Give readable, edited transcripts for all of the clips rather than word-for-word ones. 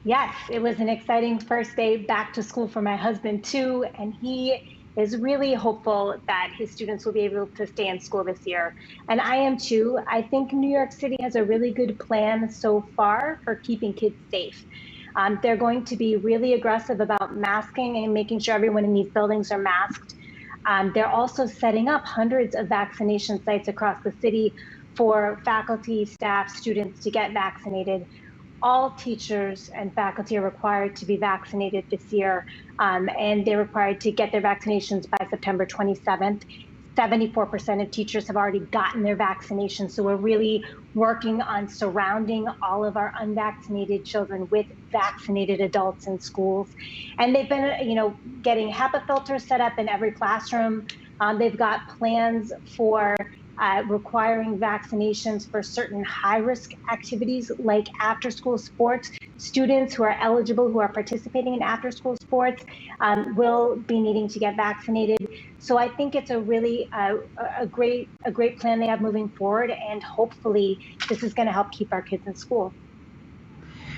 Yes, it was an exciting first day back to school for my husband too, and he is really hopeful that his students will be able to stay in school this year. And I am too. I think New York City has a really good plan so far for keeping kids safe. They're going to be really aggressive about masking and making sure everyone in these buildings are masked. They're also setting up hundreds of vaccination sites across the city for faculty, staff, students to get vaccinated. All teachers and faculty are required to be vaccinated this year, and they're required to get their vaccinations by September 27th. 74% of teachers have already gotten their vaccinations. So we're really working on surrounding all of our unvaccinated children with vaccinated adults in schools. And they've been, getting HEPA filters set up in every classroom. They've got plans for requiring vaccinations for certain high-risk activities like after-school sports. Students who are eligible, who are participating in after-school sports, will be needing to get vaccinated. So I think it's a really a great plan they have moving forward, and hopefully this is going to help keep our kids in school.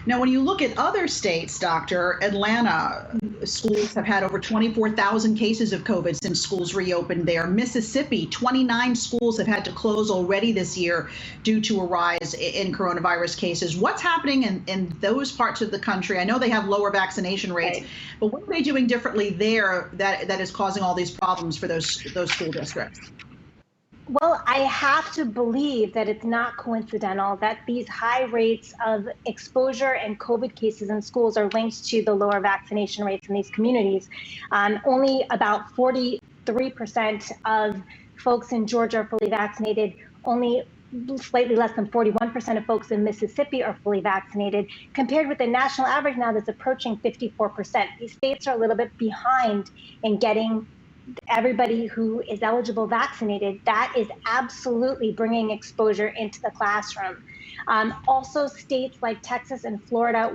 Now, when you look at other states, Doctor, Atlanta schools have had over 24,000 cases of COVID since schools reopened there. Mississippi, 29 schools have had to close already this year due to a rise in coronavirus cases. What's happening in those parts of the country? I know they have lower vaccination rates, right, but what are they doing differently there that is causing all these problems for those school districts? Well, I have to believe that it's not coincidental that these high rates of exposure and COVID cases in schools are linked to the lower vaccination rates in these communities. Only about 43% of folks in Georgia are fully vaccinated. Only slightly less than 41% of folks in Mississippi are fully vaccinated, compared with the national average now that's approaching 54%. These states are a little bit behind in getting everybody who is eligible vaccinated. That is absolutely bringing exposure into the classroom. Also, states like Texas and Florida,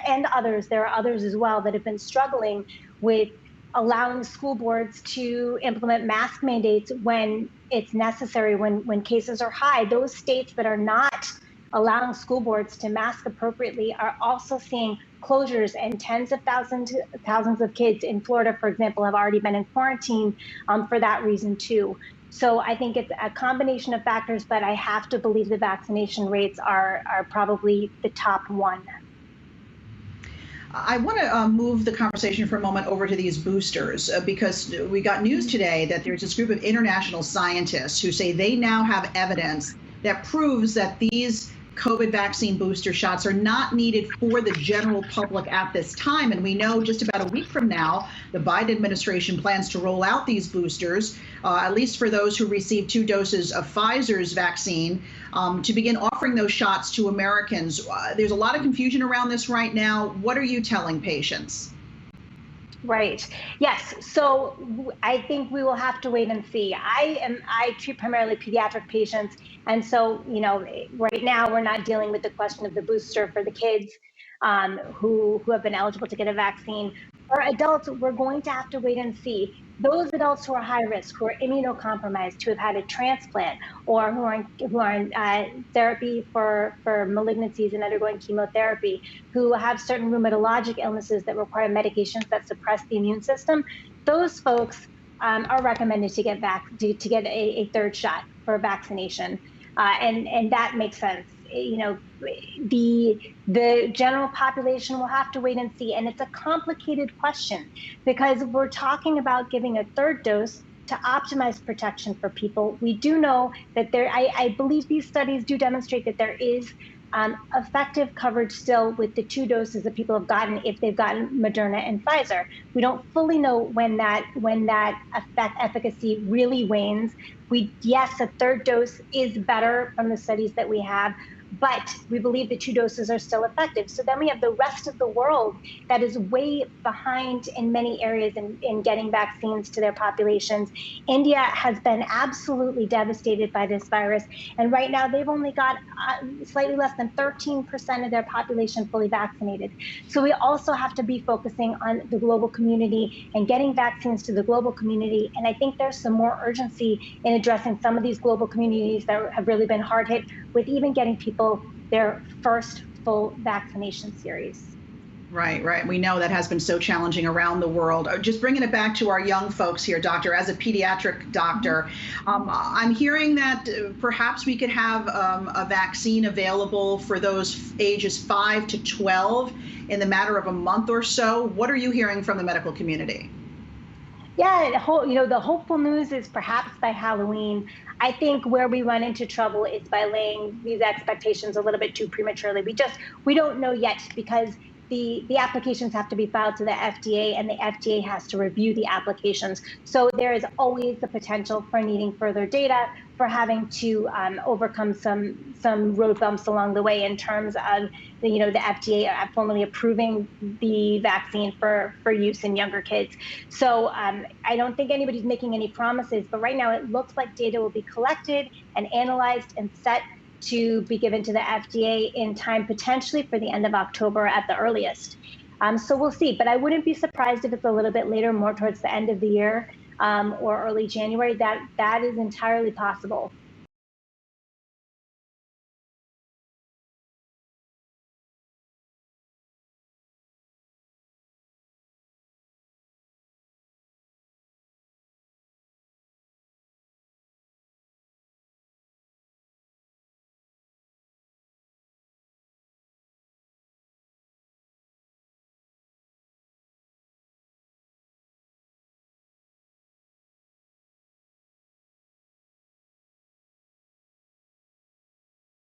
and others, there are others as well that have been struggling with allowing school boards to implement mask mandates when it's necessary, when cases are high. Those states that are not allowing school boards to mask appropriately are also seeing closures, and tens of thousands of kids in Florida, for example, have already been in quarantine for that reason too. So I think it's a combination of factors, but I have to believe the vaccination rates are probably the top one. I want to move the conversation for a moment over to these boosters because we got news today that there's this group of international scientists who say they now have evidence that proves that these COVID vaccine booster shots are not needed for the general public at this time. And we know just about a week from now, the Biden administration plans to roll out these boosters, at least for those who received 2 doses of Pfizer's vaccine, to begin offering those shots to Americans. There's a lot of confusion around this right now. What are you telling patients? Right. Yes. So I think we will have to wait and see. I treat primarily pediatric patients. And so, right now we're not dealing with the question of the booster for the kids who have been eligible to get a vaccine. For adults, we're going to have to wait and see. Those adults who are high risk, who are immunocompromised, who have had a transplant, or who are in therapy for malignancies and undergoing chemotherapy, who have certain rheumatologic illnesses that require medications that suppress the immune system, those folks are recommended to get a third shot for vaccination, and that makes sense. The general population will have to wait and see. And it's a complicated question because we're talking about giving a third dose to optimize protection for people. We do know that I believe these studies do demonstrate that there is effective coverage still with the 2 doses that people have gotten if they've gotten Moderna and Pfizer. We don't fully know when that efficacy really wanes. Yes, a third dose is better from the studies that we have, but we believe the 2 doses are still effective. So then we have the rest of the world that is way behind in many areas in getting vaccines to their populations. India has been absolutely devastated by this virus. And right now they've only got slightly less than 13% of their population fully vaccinated. So we also have to be focusing on the global community and getting vaccines to the global community. And I think there's some more urgency in addressing some of these global communities that have really been hard hit with even getting people their first full vaccination series. Right. We know that has been so challenging around the world. Just bringing it back to our young folks here, doctor, as a pediatric doctor, I'm hearing that perhaps we could have a vaccine available for those ages 5 to 12 in the matter of a month or so. What are you hearing from the medical community? Yeah, the hopeful news is perhaps by Halloween. I think where we run into trouble is by laying these expectations a little bit too prematurely. We don't know yet because the applications have to be filed to the FDA and the FDA has to review the applications. So there is always the potential for needing further data, for having to overcome some road bumps along the way in terms of the FDA formally approving the vaccine for use in younger kids. So I don't think anybody's making any promises, but right now it looks like data will be collected and analyzed and set to be given to the FDA in time potentially for the end of October at the earliest. So we'll see, but I wouldn't be surprised if it's a little bit later, more towards the end of the year or early January. That is entirely possible.